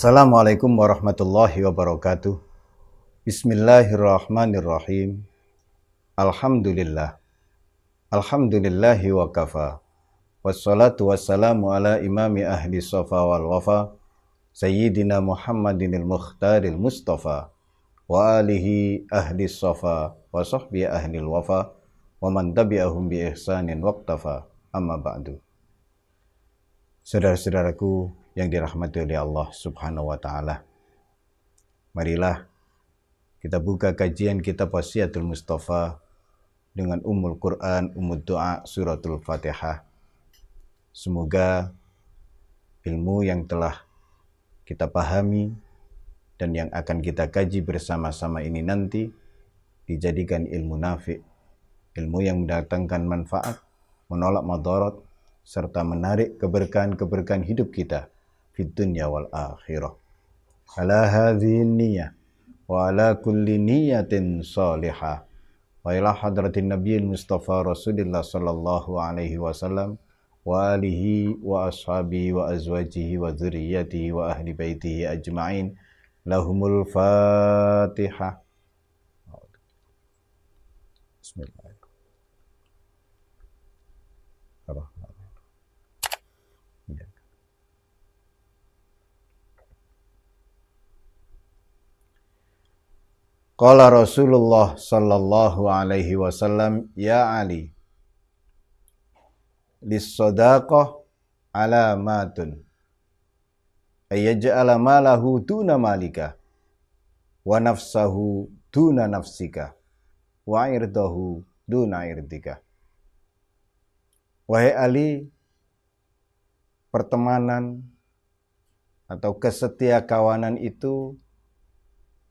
Assalamualaikum warahmatullahi wabarakatuh. Bismillahirrahmanirrahim. Alhamdulillah. Alhamdulillahi wa kafa. Wassalatu wassalamu ala imami ahli safa wal wafa. Sayyidina Muhammadinil mukhtaril mustafa. Wa alihi ahli safa wa sahbihi ahli wafa. Wa man tabi'ahum bi ihsanin waqtafa. Amma ba'du. Saudara-saudaraku yang dirahmati oleh Allah Subhanahu wa taala. Marilah kita buka kajian kitab Wasiyatul Mustafa dengan Ummul Quran, Ummul Doa, Suratul Fatihah. Semoga ilmu yang telah kita pahami dan yang akan kita kaji bersama-sama ini nanti dijadikan ilmu nafi', ilmu yang mendatangkan manfaat, menolak madarat, serta menarik keberkahan-keberkahan hidup kita fid dunya wal akhirah. Ala hadhihi niyyah wa ala kulli niyatin salihah wa ila hadratin nabiyil mustafa rasulillah sallallahu alaihi wasallam wa alihi wa ashabihi wa azwajihi wa dzurriyyatihi wa ahli baitihi ajma'in lahumul fatihah. Bismillahirrahmanirrahim. Qala Rasulullah sallallahu alaihi wasallam, ya Ali, lis-sadaqah alamatun ayyaj'ala malahu duna malika wa nafsahu duna nafsika wa irdahu duna irdika. Wahai Ali, pertemanan atau kesetiakawanan itu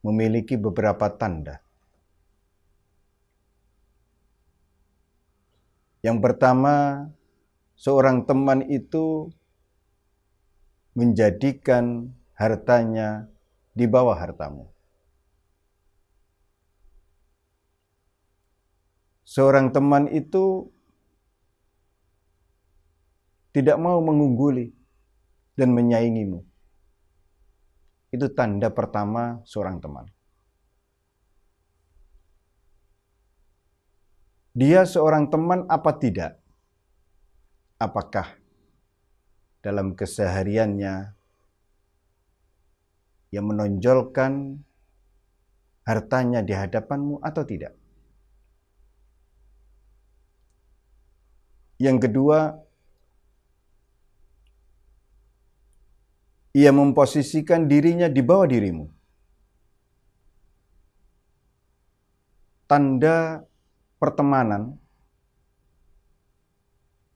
memiliki beberapa tanda. Yang pertama, seorang teman itu menjadikan hartanya di bawah hartamu. Seorang teman itu tidak mau mengungguli dan menyaingimu. Itu tanda pertama seorang teman. Dia seorang teman apa tidak? Apakah dalam kesehariannya yang menonjolkan hartanya di hadapanmu atau tidak? Yang kedua, ia memposisikan dirinya di bawah dirimu. Tanda pertemanan.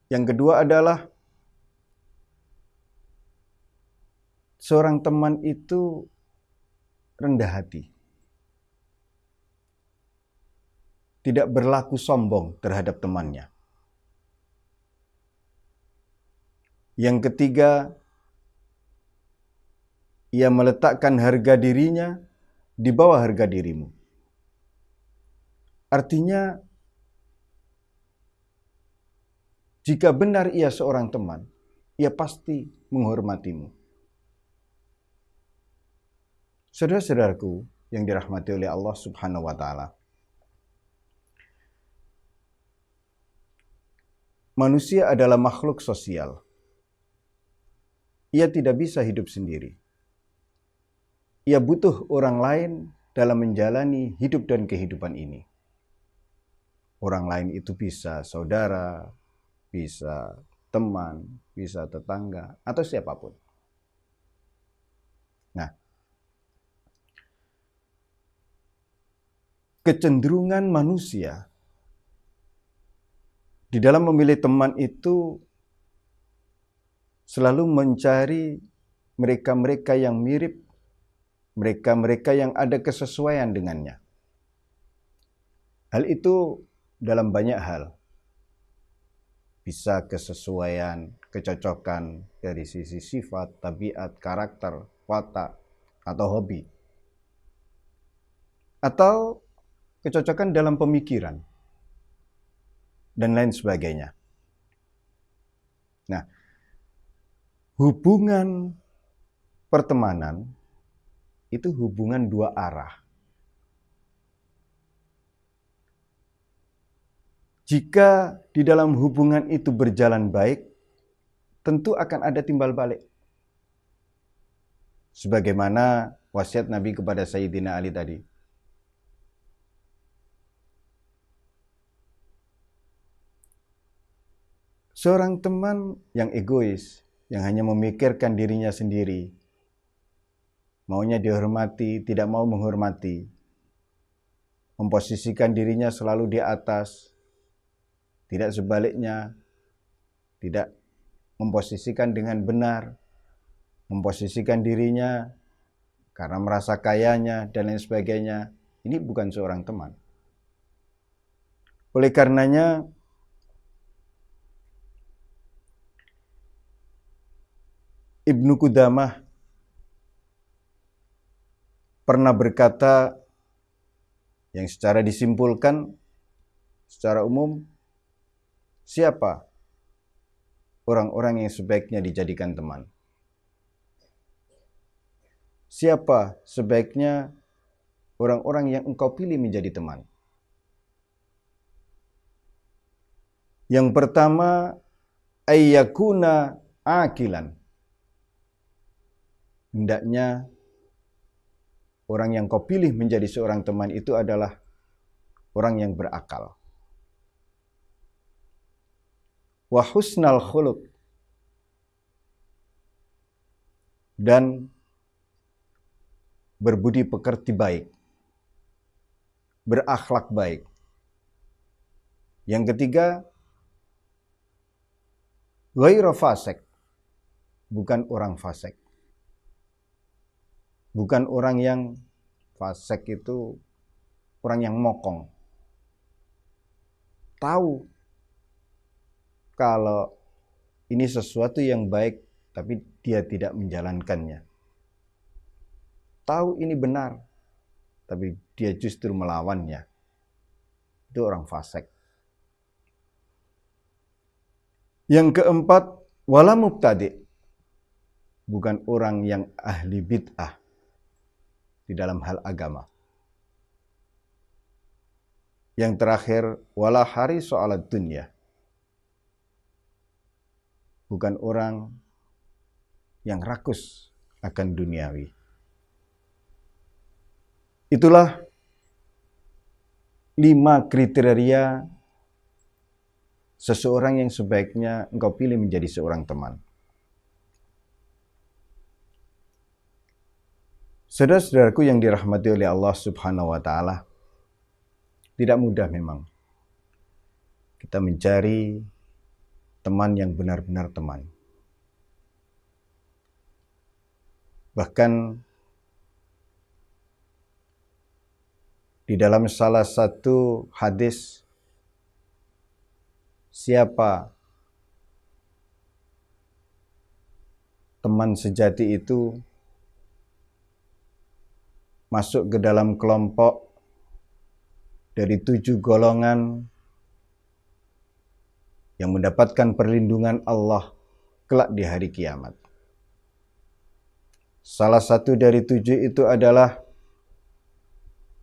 Yang kedua adalah seorang teman itu rendah hati. Tidak berlaku sombong terhadap temannya. Yang ketiga, ia meletakkan harga dirinya di bawah harga dirimu. Artinya, jika benar ia seorang teman, ia pasti menghormatimu. Saudara-saudaraku yang dirahmati oleh Allah Subhanahu wa taala. Manusia adalah makhluk sosial. Ia tidak bisa hidup sendiri. Ia butuh orang lain dalam menjalani hidup dan kehidupan ini. Orang lain itu bisa saudara, bisa teman, bisa tetangga, atau siapapun. Nah, kecenderungan manusia di dalam memilih teman itu selalu mencari mereka-mereka yang mirip, mereka-mereka yang ada kesesuaian dengannya. Hal itu dalam banyak hal. Bisa kesesuaian, kecocokan dari sisi sifat, tabiat, karakter, watak, atau hobi. Atau kecocokan dalam pemikiran, dan lain sebagainya. Nah, hubungan pertemanan itu hubungan dua arah. Jika di dalam hubungan itu berjalan baik, tentu akan ada timbal balik. Sebagaimana wasiat Nabi kepada Sayyidina Ali tadi. Seorang teman yang egois, yang hanya memikirkan dirinya sendiri, maunya dihormati, tidak mau menghormati, memposisikan dirinya selalu di atas, tidak sebaliknya, tidak memposisikan dengan benar, memposisikan dirinya karena merasa kayanya dan lain sebagainya. Ini bukan seorang teman. Oleh karenanya, Ibnu Qudamah pernah berkata yang secara disimpulkan secara umum, siapa orang-orang yang sebaiknya dijadikan teman? Siapa sebaiknya orang-orang yang engkau pilih menjadi teman? Yang pertama, ayyakuna akilan. Hendaknya orang yang kau pilih menjadi seorang teman itu adalah orang yang berakal. Wa husnal khuluq, dan berbudi pekerti baik, berakhlak baik. Yang ketiga, ghairu fasik, bukan orang fasik. Bukan orang yang fasik itu orang yang mokong. Tahu kalau ini sesuatu yang baik, tapi dia tidak menjalankannya. Tahu ini benar, tapi dia justru melawannya. Itu orang fasik. Yang keempat, wala mubtadi', bukan orang yang ahli bid'ah di dalam hal agama. Yang terakhir, wala harisu 'alad dunya, bukan orang yang rakus akan duniawi. Itulah 5 kriteria seseorang yang sebaiknya engkau pilih menjadi seorang teman. Saudara-saudaraku yang dirahmati oleh Allah Subhanahu wa Ta'ala, tidak mudah memang kita mencari teman yang benar-benar teman. Bahkan di dalam salah satu hadis, siapa teman sejati itu masuk ke dalam kelompok dari 7 golongan yang mendapatkan perlindungan Allah kelak di hari kiamat. Salah satu dari 7 itu adalah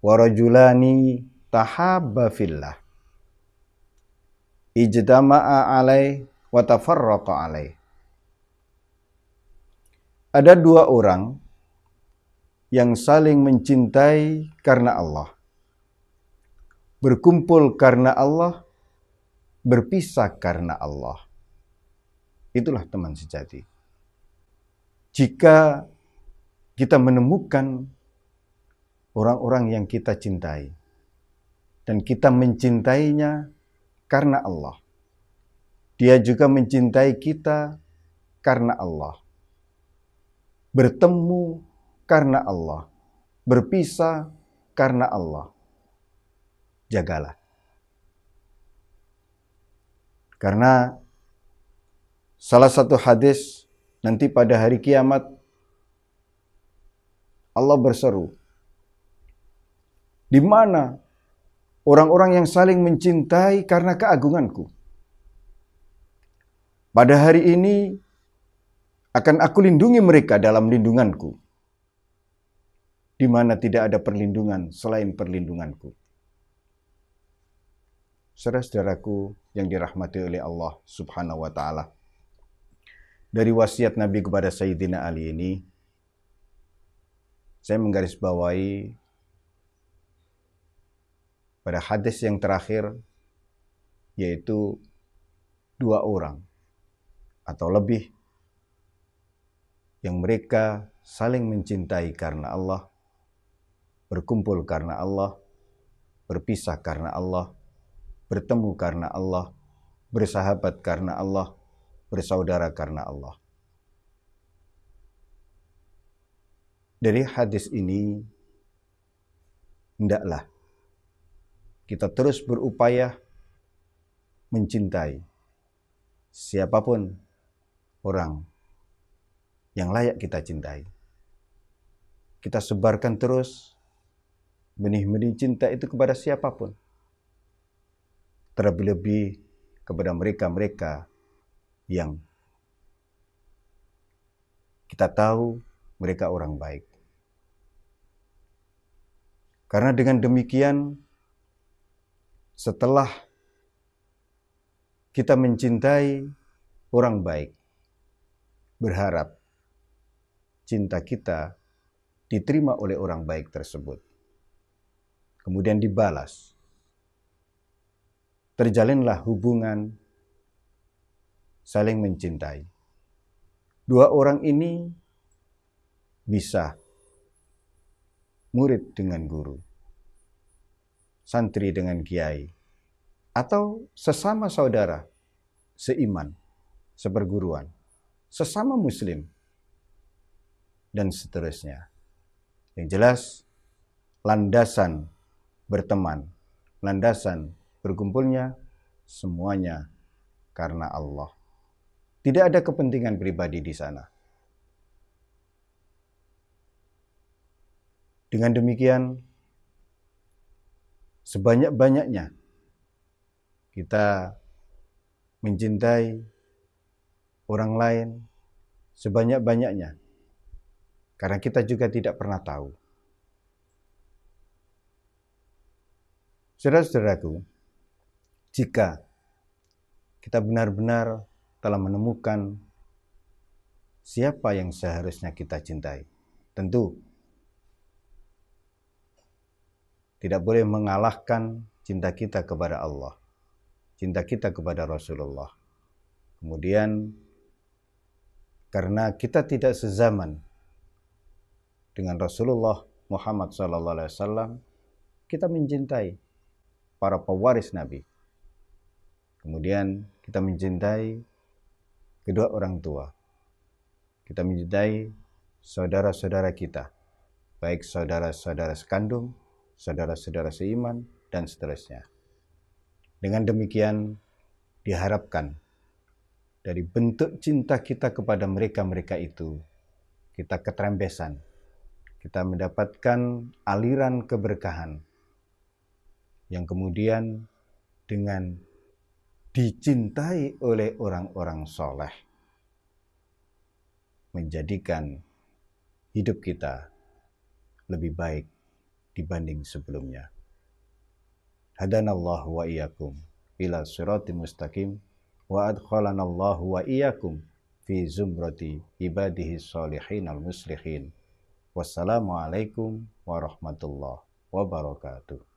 warajulani tahabba fillah, ijtama'a alai wa tafarraqa alai. Ada 2 orang yang saling mencintai karena Allah, berkumpul karena Allah, berpisah karena Allah. Itulah teman sejati. Jika kita menemukan orang-orang yang kita cintai dan kita mencintainya karena Allah, dia juga mencintai kita karena Allah, bertemu karena Allah, berpisah karena Allah, jagalah. Karena salah satu hadis, nanti pada hari kiamat Allah berseru, di mana orang-orang yang saling mencintai karena keagunganku. Pada hari ini Akan aku lindungi mereka dalam lindunganku, di mana tidak ada perlindungan selain perlindunganku. Saudara-saudaraku yang dirahmati oleh Allah Subhanahu wa Ta'ala, dari wasiat Nabi kepada Sayyidina Ali ini, saya menggarisbawahi pada hadis yang terakhir, yaitu 2 orang atau lebih yang mereka saling mencintai karena Allah, berkumpul karena Allah, berpisah karena Allah, bertemu karena Allah, bersahabat karena Allah, bersaudara karena Allah. Dari hadis ini, hendaklah kita terus berupaya mencintai siapapun orang yang layak kita cintai. Kita sebarkan terus benih-benih cinta itu kepada siapapun. Terlebih-lebih kepada mereka-mereka yang kita tahu mereka orang baik. Karena dengan demikian, setelah kita mencintai orang baik, berharap cinta kita diterima oleh orang baik tersebut, kemudian dibalas. Terjalinlah hubungan saling mencintai. 2 orang ini bisa murid dengan guru, santri dengan kiai, atau sesama saudara, seiman, seperguruan, sesama muslim, dan seterusnya. Yang jelas, landasan berteman, landasan berkumpulnya, semuanya karena Allah. Tidak ada kepentingan pribadi di sana. Dengan demikian, sebanyak-banyaknya kita mencintai orang lain, sebanyak-banyaknya. Karena kita juga tidak pernah tahu. Saudara-saudaraku, jika kita benar-benar telah menemukan siapa yang seharusnya kita cintai, tentu tidak boleh mengalahkan cinta kita kepada Allah, cinta kita kepada Rasulullah. Kemudian, karena kita tidak sezaman dengan Rasulullah Muhammad SAW, kita mencintai para pewaris Nabi. Kemudian kita mencintai kedua orang tua. Kita mencintai saudara-saudara kita, baik saudara-saudara sekandung, saudara-saudara seiman, dan seterusnya. Dengan demikian diharapkan dari bentuk cinta kita kepada mereka-mereka itu, kita ketrembesan, kita mendapatkan aliran keberkahan yang kemudian dengan dicintai oleh orang-orang soleh menjadikan hidup kita lebih baik dibanding sebelumnya. Hadanallahu wa iyyakum ila siratim mustaqim wa adkhalanallahu wa iyyakum fi zumrati ibadihi sholihin al-muslihin. Wassalamualaikum warahmatullahi wabarakatuh.